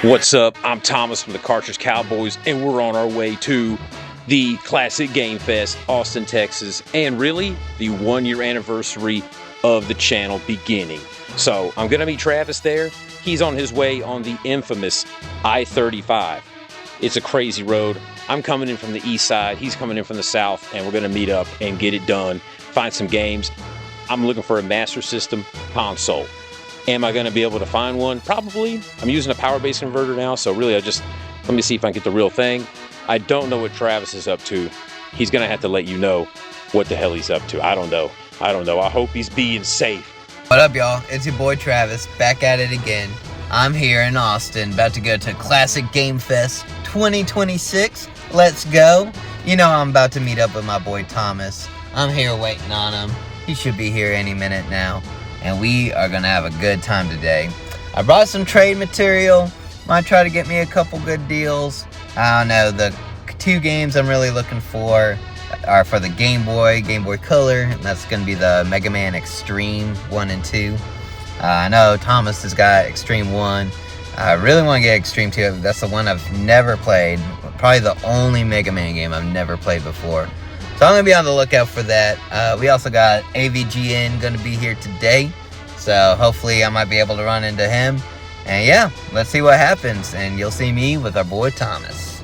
What's up? I'm Thomas from the Cartridge Cowboys, and we're on our way to the Classic Game Fest, Austin, Texas, and really the 1-year anniversary of the channel beginning. So I'm going to meet Travis there. He's on his way on the infamous I-35. It's a crazy road. I'm coming in from the east side. He's coming in from the south, and we're going to meet up and get it done, find some games. I'm looking for a Master System console. Am I going to be able to find one? Probably. I'm using a power base converter now, so really let me see if I can get the real thing. I don't know what Travis is up to. He's going to have to let you know what the hell he's up to. I don't know. I hope he's being safe. What up, y'all? It's your boy Travis, back at it again. I'm here in Austin, about to go to Classic Game Fest 2026. Let's go. You know I'm about to meet up with my boy Thomas. I'm here waiting on him. He should be here any minute now. And we are going to have a good time today. I brought some trade material. Might try to get me a couple good deals. I don't know. The 2 games I'm really looking for are for the Game Boy Color. And that's going to be the Mega Man Extreme 1 and 2. I know Thomas has got Extreme 1. I really want to get Extreme 2. That's the one I've never played. Probably the only Mega Man game I've never played before. So I'm going to be on the lookout for that. We also got AVGN going to be here today. So hopefully I might be able to run into him. And yeah, let's see what happens. And you'll see me with our boy Thomas.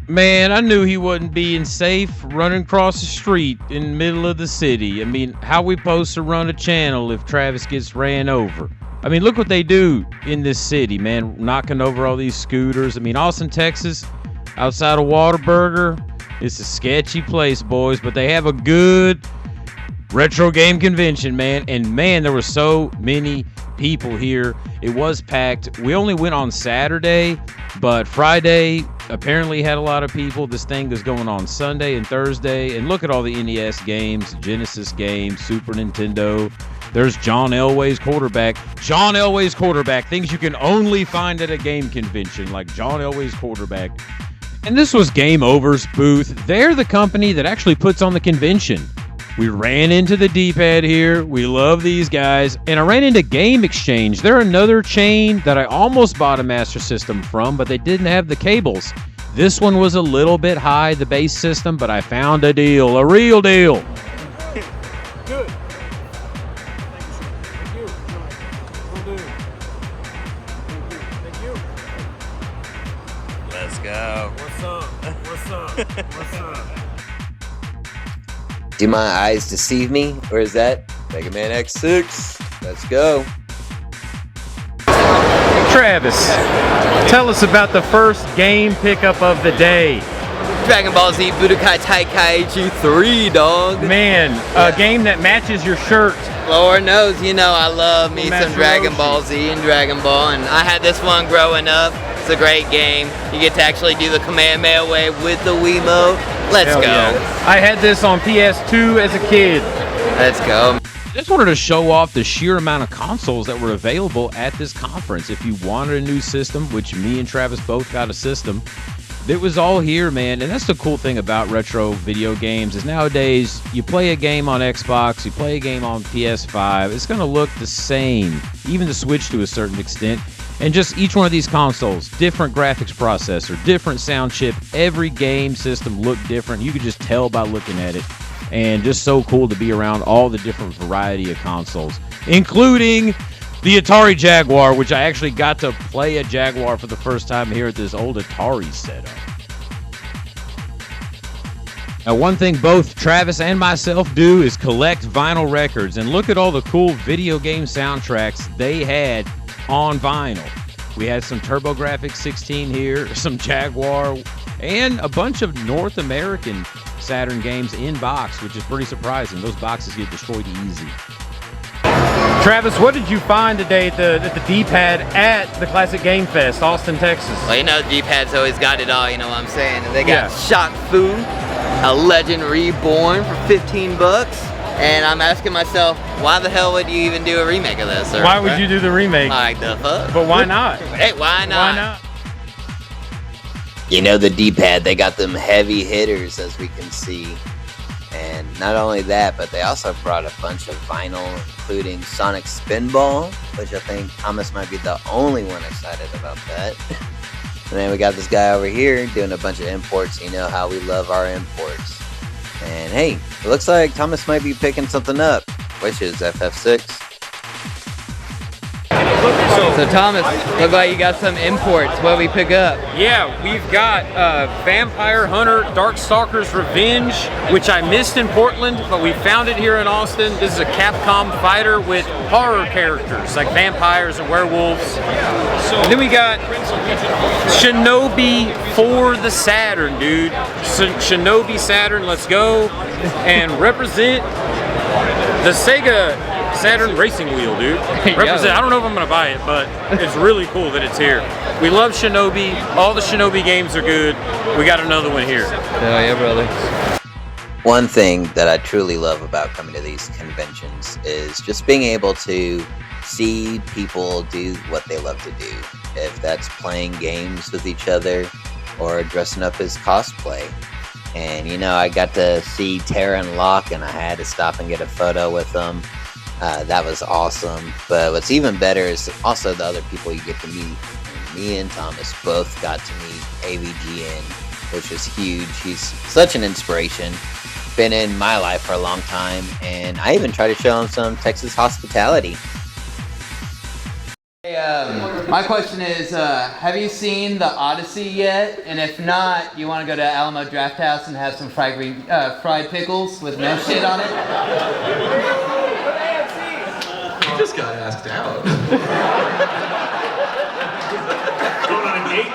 Man, I knew he wasn't being safe running across the street in the middle of the city. I mean, how we supposed to run a channel if Travis gets ran over? I mean, look what they do in this city, man. Knocking over all these scooters. I mean, Austin, Texas, outside of Whataburger. It's a sketchy place, boys, but they have a good retro game convention, man. And man, there were so many people here. It was packed. We only went on Saturday, but Friday apparently had a lot of people. This thing is going on Sunday and Thursday. And look at all the NES games, Genesis games, Super Nintendo. There's John Elway's quarterback. John Elway's quarterback. Things you can only find at a game convention, like John Elway's quarterback. And this was Game Over's booth. They're the company that actually puts on the convention. We ran into the D-pad here. We love these guys. And I ran into Game Exchange. They're another chain that I almost bought a Master System from, but they didn't have the cables. This one was a little bit high, the base system, but I found a deal, a real deal. Good. Thank you. Let's go. What's up? Do my eyes deceive me? Or is that Mega Man X6? Let's go. Travis, tell us about the first game pickup of the day. Dragon Ball Z Budokai Tenkaichi 3, dog. Man, a game that matches your shirt. Lord knows, you know I love me Master some Dragon Roshi. Ball Z and Dragon Ball, and I had this one growing up. It's a great game. You get to actually do the Kamehameha wave with the Wiimote. Let's Hell go. yeah. I had this on PS2 as a kid. Let's go. I just wanted to show off the sheer amount of consoles that were available at this conference. If you wanted a new system, which me and Travis both got a system, it was all here, man. And that's the cool thing about retro video games is nowadays you play a game on Xbox, you play a game on PS5, it's going to look the same, even the Switch to a certain extent. And just each one of these consoles, different graphics processor, different sound chip, every game system looked different. You could just tell by looking at it. And just so cool to be around all the different variety of consoles, including the Atari Jaguar, which I actually got to play a Jaguar for the first time here at this old Atari setup. Now, one thing both Travis and myself do is collect vinyl records, and look at all the cool video game soundtracks they had on vinyl. We had some TurboGrafx 16 here, some Jaguar, and a bunch of North American Saturn games in box, which is pretty surprising. Those boxes get destroyed easy. Travis, what did you find today at the D-pad at the Classic Game Fest, Austin, Texas? Well, you know, D-pad's always got it all, you know what I'm saying? They got Shot Fu, a Legend Reborn for 15 bucks. And I'm asking myself, why the hell would you even do a remake of this? Why would you do the remake? Like the fuck? But why not? Hey, why not? Why not? You know, the D-pad, they got them heavy hitters, as we can see. And not only that, but they also brought a bunch of vinyl, including Sonic Spinball, which I think Thomas might be the only one excited about that. And then we got this guy over here doing a bunch of imports. You know how we love our imports. And hey, it looks like Thomas might be picking something up, which is FF6. So Thomas, look like you got some imports. What we pick up? Yeah, we've got Vampire Hunter Darkstalker's Revenge, which I missed in Portland, but we found it here in Austin. This is a Capcom fighter with horror characters, like vampires and werewolves. And then we got Shinobi for the Saturn, dude. Shinobi Saturn, let's go. And represent the Sega Saturn racing wheel, dude. Represent. I don't know if I'm gonna buy it, but it's really cool that it's here. We love Shinobi. All the Shinobi games are good. We got another one here. Yeah, brother. One thing that I truly love about coming to these conventions is just being able to see people do what they love to do. If that's playing games with each other or dressing up as cosplay. And you know, I got to see Tara and Locke, and I had to stop and get a photo with them. That was awesome. But what's even better is also the other people you get to meet. Me and Thomas both got to meet AVGN, which was huge. He's such an inspiration. Been in my life for a long time, and I even try to show him some Texas hospitality. Hey, my question is, have you seen the Odyssey yet? And if not, you want to go to Alamo Draft House and have some fried pickles with no shit on it? You just got asked out. Going on a date?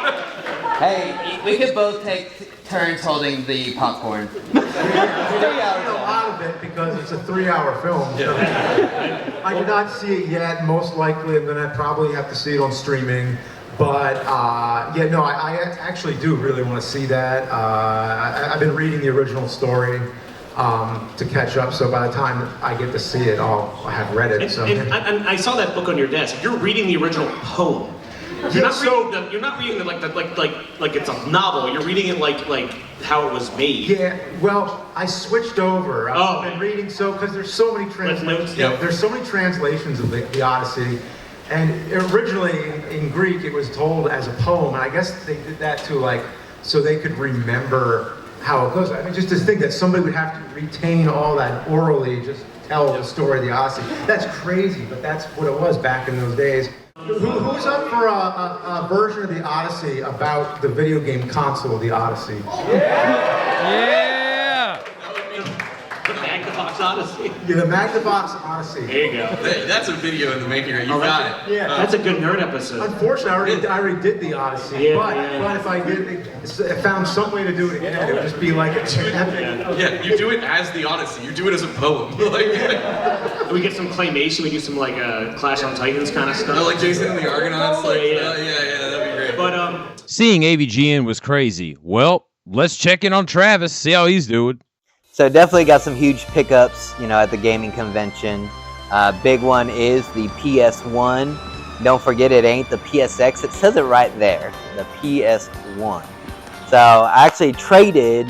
Hey, we could both take turns holding the popcorn. 3 hours. A lot of it because it's a 3-hour film. So I did not see it yet. Most likely, I'm gonna probably have to see it on streaming. But yeah, no, I actually do really want to see that. I've been reading the original story to catch up. So by the time I get to see it, I'll have read it. And I saw that book on your desk. You're reading the original poem. You're not reading it like it's a novel. You're reading it like how it was made. Yeah, well, I switched over. I've been reading because there's so many translations. Yep. There's so many translations of the Odyssey, and originally in Greek it was told as a poem, and I guess they did that to so they could remember how it goes. I mean, just to think that somebody would have to retain all that orally, just tell the story of the Odyssey. That's crazy, but that's what it was back in those days. Who's up for a version of the Odyssey about the video game console, the Odyssey? Yeah! The Magnavox Odyssey. Yeah, the Magnavox Odyssey. There you go. That's a video in the making right? You got it. Yeah. That's a good nerd episode. Unfortunately, I already did the Odyssey, but if I found some way to do it again, it would just be like an epic. Yeah, you do it as the Odyssey. You do it as a poem. We get some claymation. We do some Clash on Titans kind of stuff. No, like Jason and the Argonauts. Yeah, that'd be great. But Seeing AVGN was crazy. Well, let's check in on Travis, see how he's doing. So definitely got some huge pickups, at the gaming convention. Big one is the PS1. Don't forget it ain't the PSX. It says it right there, the PS1. So I actually traded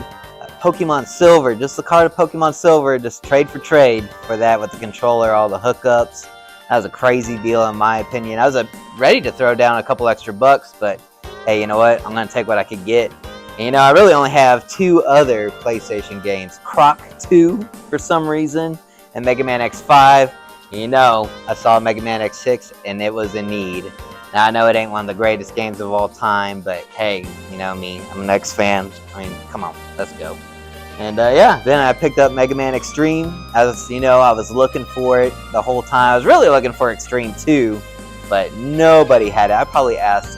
Pokemon Silver, just the card of Pokemon Silver, just trade for trade for that with the controller, all the hookups. That was a crazy deal in my opinion. I was ready to throw down a couple extra bucks, but hey, you know what? I'm going to take what I could get. And, I really only have 2 other PlayStation games. Croc 2 for some reason, and Mega Man X5. I saw Mega Man X6 and it was in need. Now I know it ain't one of the greatest games of all time, but hey, you know me, I'm an X fan. I mean, come on, let's go. And then I picked up Mega Man Extreme. As you know, I was looking for it the whole time. I was really looking for Extreme 2, but nobody had it. I probably asked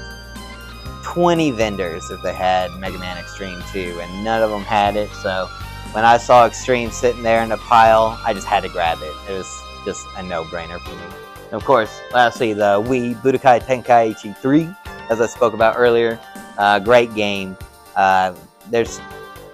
20 vendors if they had Mega Man Extreme 2, and none of them had it. So when I saw Extreme sitting there in a pile, I just had to grab it. It was just a no-brainer for me. And of course, lastly, the Wii Budokai Tenkaichi 3, as I spoke about earlier. Great game. There's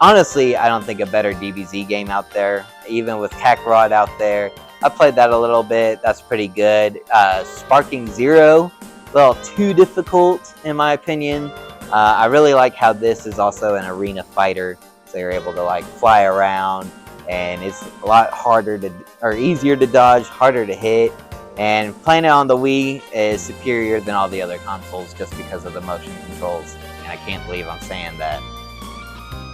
honestly, I don't think a better DBZ game out there, even with Kakarot out there. I played that a little bit. That's pretty good. Sparking Zero, a little too difficult in my opinion. I really like how this is also an arena fighter, so you're able to like fly around, and it's a lot harder to, or easier to dodge, harder to hit. And playing it on the Wii is superior than all the other consoles just because of the motion controls. And I can't believe I'm saying that.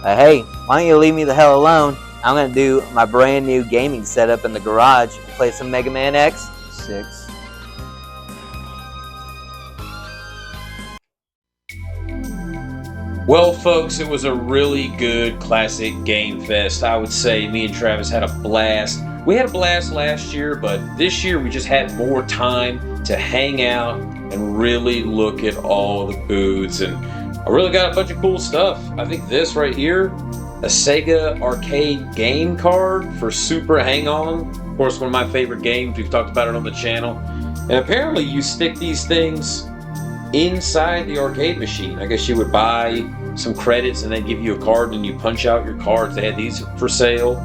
Hey, why don't you leave me the hell alone? I'm going to do my brand new gaming setup in the garage and play some Mega Man X6. Well, folks, it was a really good classic game fest. I would say me and Travis had a blast. We had a blast last year, but this year we just had more time to hang out and really look at all the booths. And I really got a bunch of cool stuff. I think this right here, a Sega arcade game card for Super Hang-On. Of course, one of my favorite games. We've talked about it on the channel. And apparently you stick these things inside the arcade machine. I guess you would buy some credits and they give you a card and you punch out your cards. They had these for sale.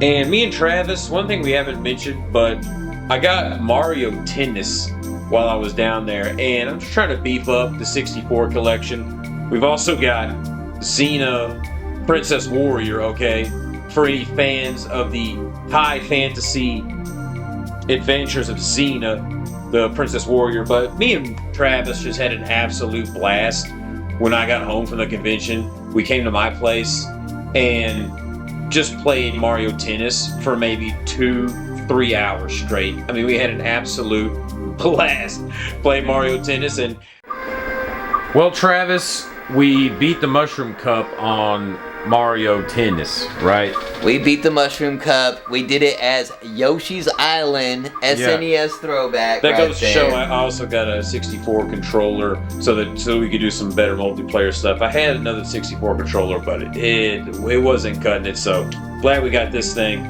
And me and Travis, one thing we haven't mentioned, but I got Mario Tennis while I was down there, and I'm just trying to beef up the 64 collection. We've also got Xena Princess Warrior, okay, for any fans of the high fantasy adventures of Xena, the Princess Warrior. But me and Travis just had an absolute blast when I got home from the convention. We came to my place and just played Mario Tennis for maybe 2-3 hours straight. I mean, we had an absolute blast playing Mario Tennis. And Well, Travis, we beat the Mushroom Cup on Mario Tennis, right? We beat the Mushroom Cup. We did it as Yoshi's Island SNES throwback. that right goes to there. show I also got a 64 controller so we could do some better multiplayer stuff. I had another 64 controller, but it wasn't cutting it, so glad we got this thing.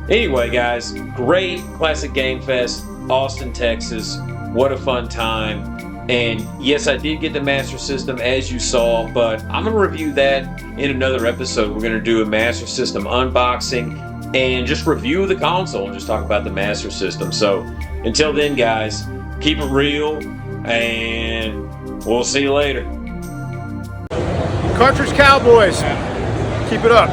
Anyway, guys, great Classic Game Fest, Austin, Texas. What a fun time. And yes, I did get the Master System, as you saw, but I'm going to review that in another episode. We're going to do a Master System unboxing and just review the console and just talk about the Master System. So until then, guys, keep it real, and we'll see you later. Cartridge Cowboys, keep it up.